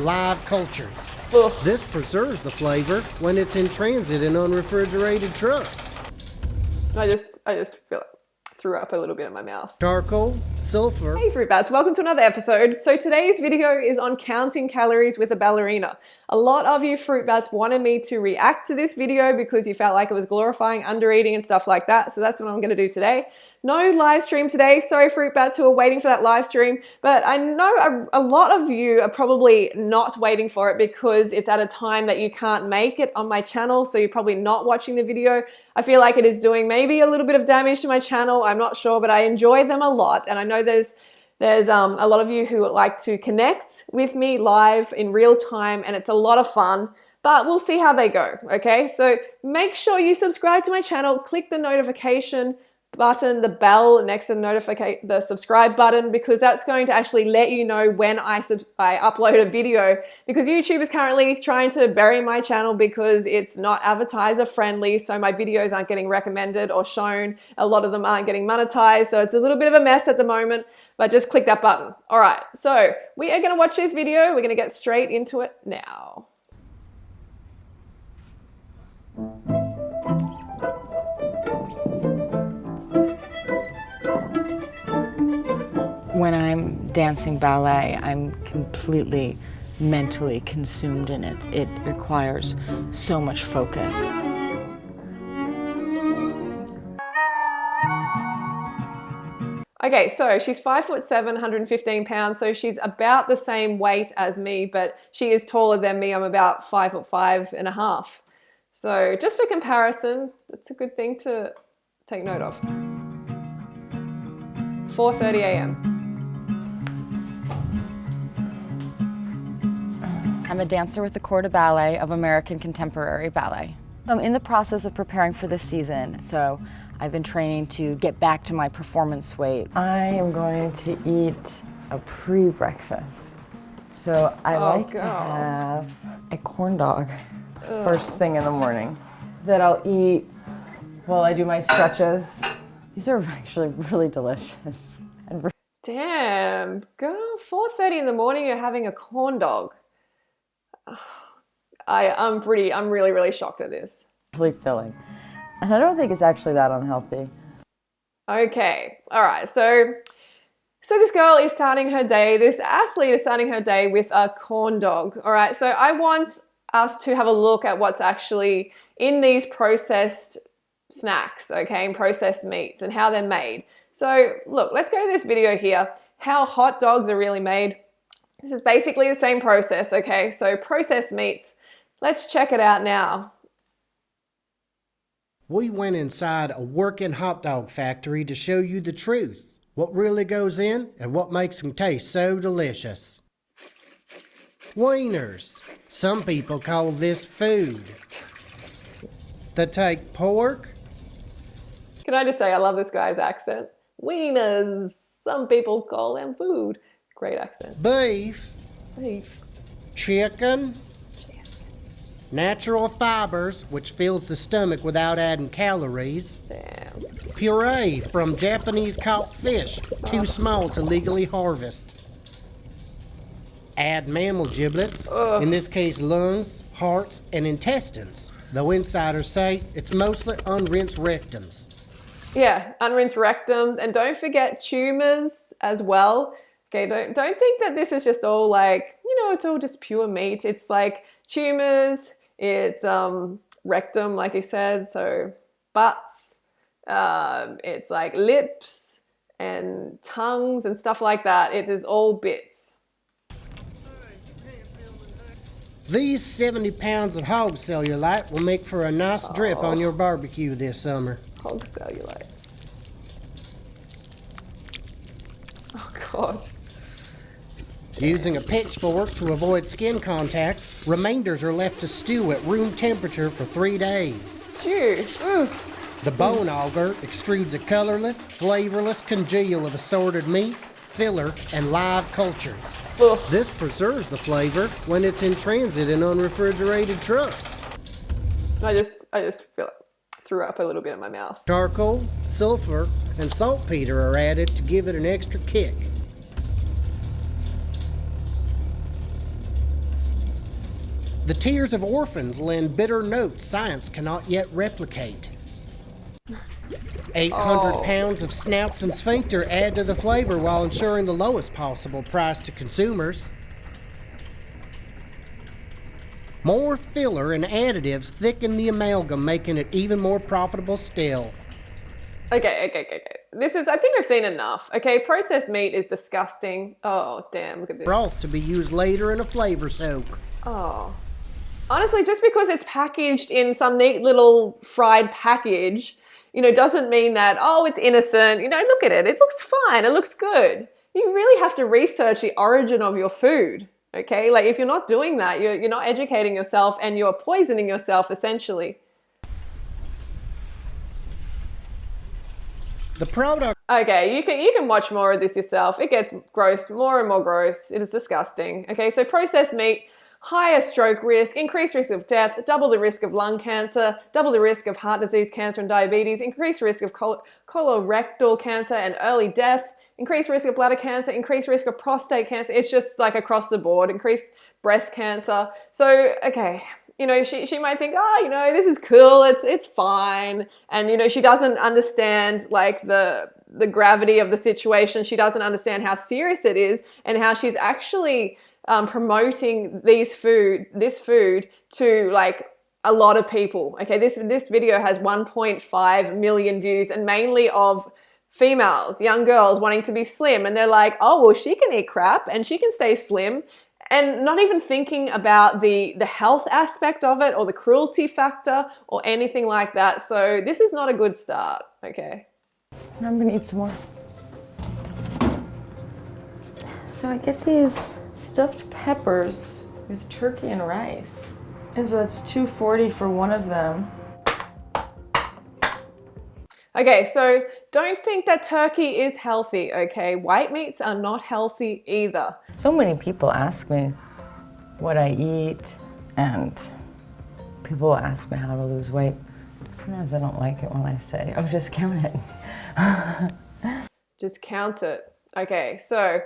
and live cultures. Ugh. This preserves the flavor when it's in transit in unrefrigerated trucks. I just feel like threw up a little bit in my mouth. Charcoal, sulfur. Hey Fruit Bats, welcome to another episode. So today's video is on counting calories with a ballerina. A lot of you Fruit Bats wanted me to react to this video because you felt like it was glorifying undereating and stuff like that. So that's what I'm gonna do today. No live stream today. Sorry Fruit Bats who are waiting for that live stream, but I know a lot of you are probably not waiting for it because it's at a time that you can't make it on my channel. So you're probably not watching the video. I feel like it is doing maybe a little bit of damage to my channel. I'm not sure, but I enjoy them a lot. And I know there's a lot of you who like to connect with me live in real time, and it's a lot of fun, but we'll see how they go, okay? So make sure you subscribe to my channel, click the notification button, the bell next to the subscribe button, because that's going to actually let you know when I upload a video, because YouTube is currently trying to bury my channel because it's not advertiser friendly, so my videos aren't getting recommended or shown. A lot of them aren't getting monetized, so it's a little bit of a mess at the moment, but just click that button. All right, so we are gonna watch this video. We're gonna get straight into it now. When I'm dancing ballet, I'm completely mentally consumed in it. It requires so much focus. Okay, so she's 5'7", 115 pounds, so she's about the same weight as me, but she is taller than me. I'm about 5'5.5". So just for comparison, that's a good thing to take note of. 4:30 a.m. I'm a dancer with the Corps de Ballet of American Contemporary Ballet. I'm in the process of preparing for this season, so I've been training to get back to my performance weight. I am going to eat a pre-breakfast. So I like to have a corn dog first thing in the morning that I'll eat while I do my stretches. These are actually really delicious. Damn, girl, 4:30 in the morning, you're having a corn dog. I'm really, really shocked at this. Really filling. And I don't think it's actually that unhealthy. Okay, all right, so this girl is starting her day, this athlete is starting her day with a corn dog. All right, so I want us to have a look at what's actually in these processed snacks, okay, and processed meats and how they're made. So look, let's go to this video here, how hot dogs are really made. This is basically the same process, okay? So processed meats, let's check it out now. We went inside a working hot dog factory to show you the truth. What really goes in and what makes them taste so delicious. Wieners. Some people call this food. They take pork. Can I just say, I love this guy's accent. Wieners. Some people call them food. Great accent. Beef. Beef. Chicken. Natural fibers, which fills the stomach without adding calories. Damn. Puree from Japanese caught fish, too small to legally harvest. Add mammal giblets, in this case lungs, hearts, and intestines, though insiders say it's mostly unrinsed rectums. Yeah, unrinsed rectums, and don't forget tumors as well. Okay, don't think that this is just all like, it's all just pure meat. It's like tumors, it's rectum, like I said, so butts, it's like lips and tongues and stuff like that. It is all bits. These 70 pounds of hog cellulite will make for a nice drip on your barbecue this summer. Hog cellulite. Oh God. Using a pitchfork to avoid skin contact, remainders are left to stew at room temperature for 3 days. Stew. Ooh. The bone auger extrudes a colorless, flavorless congeal of assorted meat, filler, and live cultures. Ugh. This preserves the flavor when it's in transit in unrefrigerated trucks. I just feel like threw up a little bit in my mouth. Charcoal, sulfur, and saltpeter are added to give it an extra kick. The tears of orphans lend bitter notes science cannot yet replicate. 800 pounds of snouts and sphincter add to the flavor while ensuring the lowest possible price to consumers. More filler and additives thicken the amalgam, making it even more profitable still. Okay. I think I've seen enough. Okay, processed meat is disgusting. Oh, damn, look at this. Broth to be used later in a flavor soak. Oh. Honestly, just because it's packaged in some neat little fried package, doesn't mean that, oh, it's innocent. Look at it. It looks fine. It looks good. You really have to research the origin of your food, okay? Like, if you're not doing that, you're not educating yourself and you're poisoning yourself, essentially. The product... Okay, you can watch more of this yourself. It gets gross, more and more gross. It is disgusting. Okay, so processed meat, higher stroke risk, increased risk of death, double the risk of lung cancer, double the risk of heart disease, cancer and diabetes, increased risk of colorectal cancer and early death, increased risk of bladder cancer, increased risk of prostate cancer. It's just like across the board, increased breast cancer. So, okay, she might think, oh, this is cool, it's fine. And, she doesn't understand like the gravity of the situation. She doesn't understand how serious it is and how she's actually promoting this food to like a lot of people. Okay, this video has 1.5 million views and mainly of females, young girls wanting to be slim, and they're like, oh, well, she can eat crap and she can stay slim, and not even thinking about the health aspect of it or the cruelty factor or anything like that. So this is not a good start. Okay, I'm gonna eat some more. So I get these stuffed peppers with turkey and rice. And so that's $2.40 for one of them. Okay, so don't think that turkey is healthy, okay? White meats are not healthy either. So many people ask me what I eat, and people ask me how to lose weight. Sometimes I don't like it when I say, oh, just count it. Just count it. Okay, so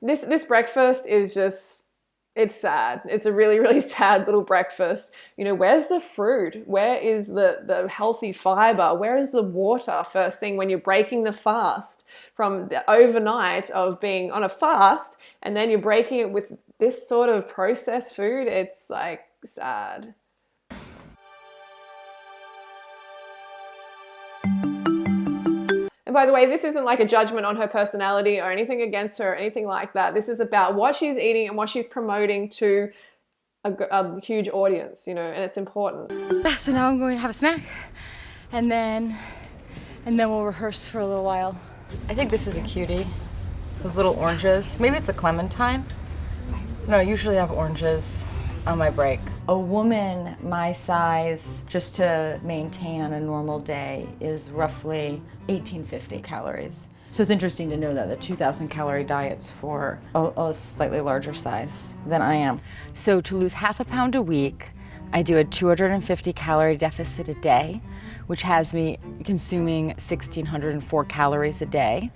this breakfast is just, it's sad. It's a really, really sad little breakfast. Where's the fruit? Where is the healthy fiber? Where is the water first thing when you're breaking the fast from the overnight of being on a fast, and then you're breaking it with this sort of processed food? It's like sad. And by the way, this isn't like a judgment on her personality or anything against her or anything like that. This is about what she's eating and what she's promoting to a huge audience, and it's important. So now I'm going to have a snack, and then we'll rehearse for a little while. I think this is a cutie. Those little oranges. Maybe it's a clementine. No, I usually have oranges on my break. A woman my size, just to maintain on a normal day, is roughly 1850 calories. So it's interesting to know that the 2,000 calorie diet's for a slightly larger size than I am. So to lose half a pound a week, I do a 250 calorie deficit a day, which has me consuming 1,604 calories a day.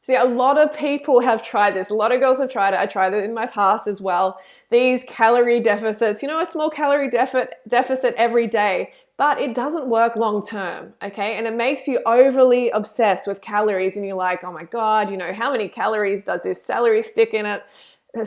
See, a lot of people have tried this. A lot of girls have tried it. I tried it in my past as well. These calorie deficits, a small calorie deficit every day, but it doesn't work long term, okay? And it makes you overly obsessed with calories, and you're like, oh my God, how many calories does this celery stick in it?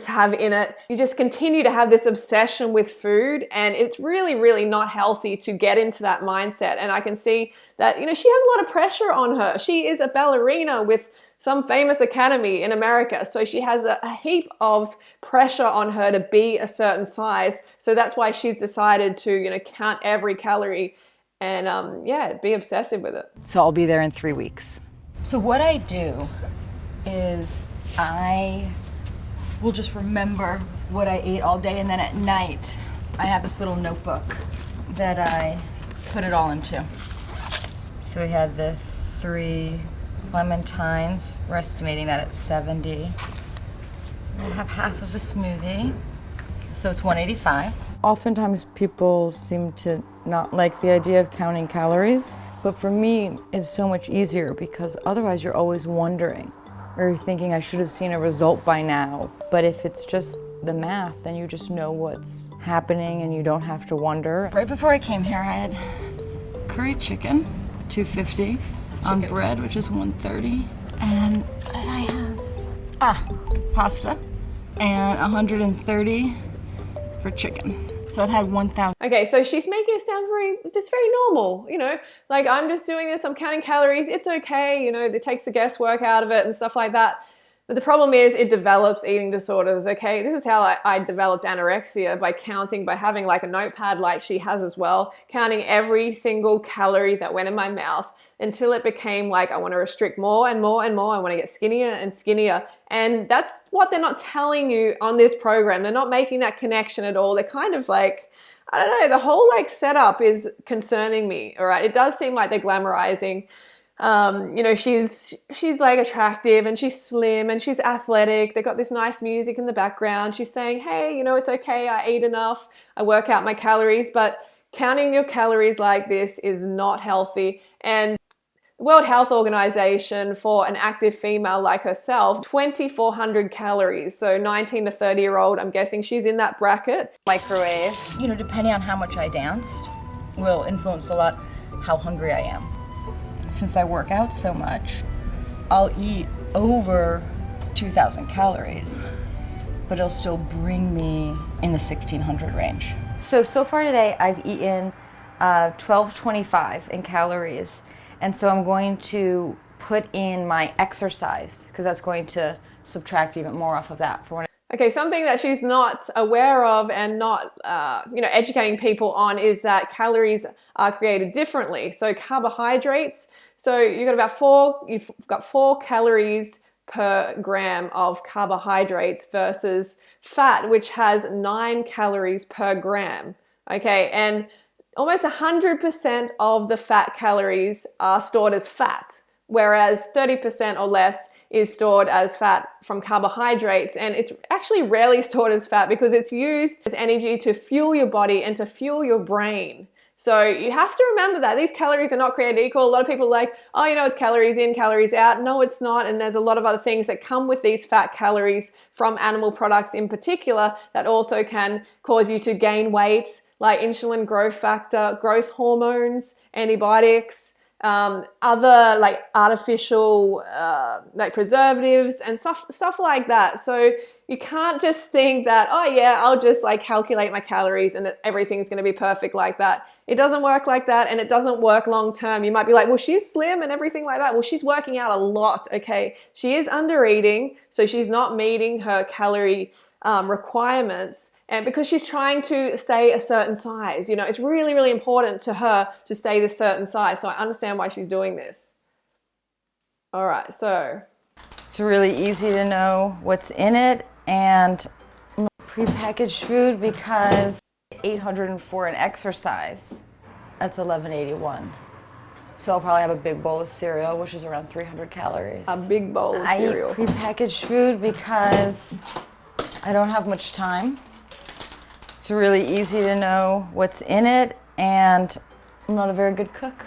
Have in it. You just continue to have this obsession with food, and it's really, really not healthy to get into that mindset. And I can see that, she has a lot of pressure on her. She is a ballerina with some famous academy in America. So she has a heap of pressure on her to be a certain size. So that's why she's decided to, count every calorie and be obsessive with it. So I'll be there in 3 weeks. So what I do is I will just remember what I ate all day, and then at night I have this little notebook that I put it all into. So we had the 3 clementines. We're estimating that it's 70. I have half of a smoothie, so it's 185. Oftentimes people seem to not like the idea of counting calories, but for me it's so much easier because otherwise you're always wondering, or you're thinking I should have seen a result by now. But if it's just the math, then you just know what's happening and you don't have to wonder. Right before I came here, I had curry chicken, $2.50, on bread, which is $1.30, and what did I have? Pasta, and $130 for chicken. So I've had 1,000. Okay, so she's making it sound very normal, you know, like I'm just doing this, I'm counting calories, it's okay, you know, it takes the guesswork out of it and stuff like that. But the problem is it develops eating disorders, okay? This is how I developed anorexia, by counting, by having like a notepad like she has as well, counting every single calorie that went in my mouth until it became like, I want to restrict more and more and more. I want to get skinnier and skinnier. And that's what they're not telling you on this program. They're not making that connection at all. They're kind of like, I don't know, the whole like setup is concerning me, all right? It does seem like they're glamorizing. You know, she's like attractive and she's slim and she's athletic. They got this nice music in the background. She's saying, hey, you know, it's okay. I eat enough. I work out my calories, but counting your calories like this is not healthy. And the World Health Organization, for an active female like herself, 2,400 calories. So 19 to 30-year-old, I'm guessing she's in that bracket. Microwave. You know, depending on how much I danced, will influence a lot how hungry I am. Since I work out so much, I'll eat over 2,000 calories, but it'll still bring me in the 1,600 range. So far today, I've eaten 1,225 in calories, and so I'm going to put in my exercise, because that's going to subtract even more off of that. For when Okay, something that she's not aware of and not, you know, educating people on is that calories are created differently. So carbohydrates, so you've got 4 calories per gram of carbohydrates versus fat, which has 9 calories per gram. Okay, and almost 100% of the fat calories are stored as fat, whereas 30% or less is stored as fat from carbohydrates, and it's actually rarely stored as fat because it's used as energy to fuel your body and to fuel your brain. So you have to remember that these calories are not created equal. A lot of people are like, oh, you know, it's calories in, calories out. No, it's not. And there's a lot of other things that come with these fat calories from animal products in particular that also can cause you to gain weight, like insulin growth factor, growth hormones, antibiotics, other like artificial like preservatives and stuff like that. So you can't just think that, oh yeah, I'll just like calculate my calories and that everything's going to be perfect like that. It doesn't work like that, and it doesn't work long term. You might be like, well, she's slim and everything like that. Well, she's working out a lot, okay? She is under eating, so she's not meeting her calorie requirements. And because she's trying to stay a certain size, you know, it's really, really important to her to stay this certain size. So I understand why she's doing this. All right, so. It's really easy to know what's in it, and prepackaged food because 804 in exercise, that's 1181. So I'll probably have a big bowl of cereal, which is around 300 calories. A big bowl of cereal. I eat prepackaged food because I don't have much time. It's really easy to know what's in it, and I'm not a very good cook.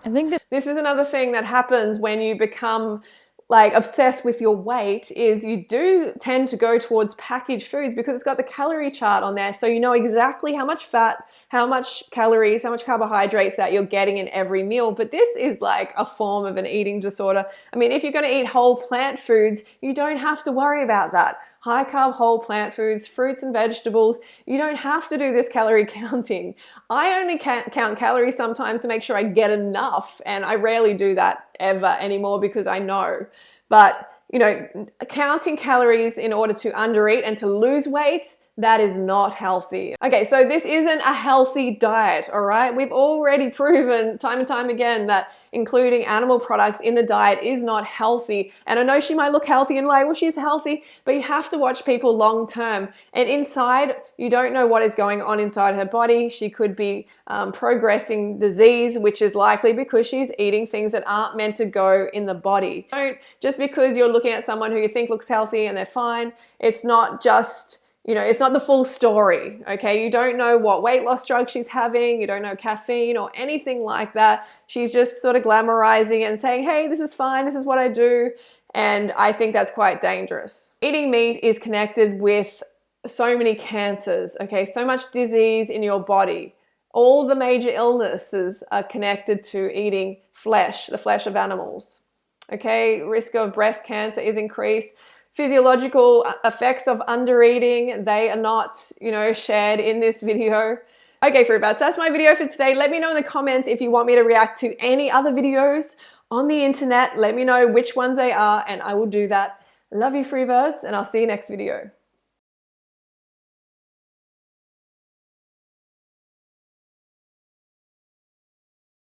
I think that this is another thing that happens when you become like obsessed with your weight, is you do tend to go towards packaged foods because it's got the calorie chart on there. So you know exactly how much fat, how much calories, how much carbohydrates that you're getting in every meal. But this is like a form of an eating disorder. I mean, if you're going to eat whole plant foods, you don't have to worry about that. High carb whole plant foods, fruits and vegetables, you don't have to do this calorie counting. I only count calories sometimes to make sure I get enough, and I rarely do that ever anymore because I know. But, you know, counting calories in order to undereat and to lose weight, that is not healthy. Okay, so this isn't a healthy diet, all right? We've already proven time and time again that including animal products in the diet is not healthy. And I know she might look healthy and like, well, she's healthy, but you have to watch people long term. And inside, you don't know what is going on inside her body. She could be progressing disease, which is likely because she's eating things that aren't meant to go in the body. Don't, just because you're looking at someone who you think looks healthy and they're fine, it's not just, you know, it's not the full story, okay? You don't know what weight loss drug she's having. You don't know caffeine or anything like that. She's just sort of glamorizing it and saying, hey, this is fine. This is what I do. And I think that's quite dangerous. Eating meat is connected with so many cancers, okay? So much disease in your body. All the major illnesses are connected to eating flesh, the flesh of animals, okay? Risk of breast cancer is increased. Physiological effects of undereating, they are not, shared in this video. Okay, fruit bats, that's my video for today. Let me know in the comments if you want me to react to any other videos on the internet. Let me know which ones they are and I will do that. Love you, free birds, and I'll see you next video.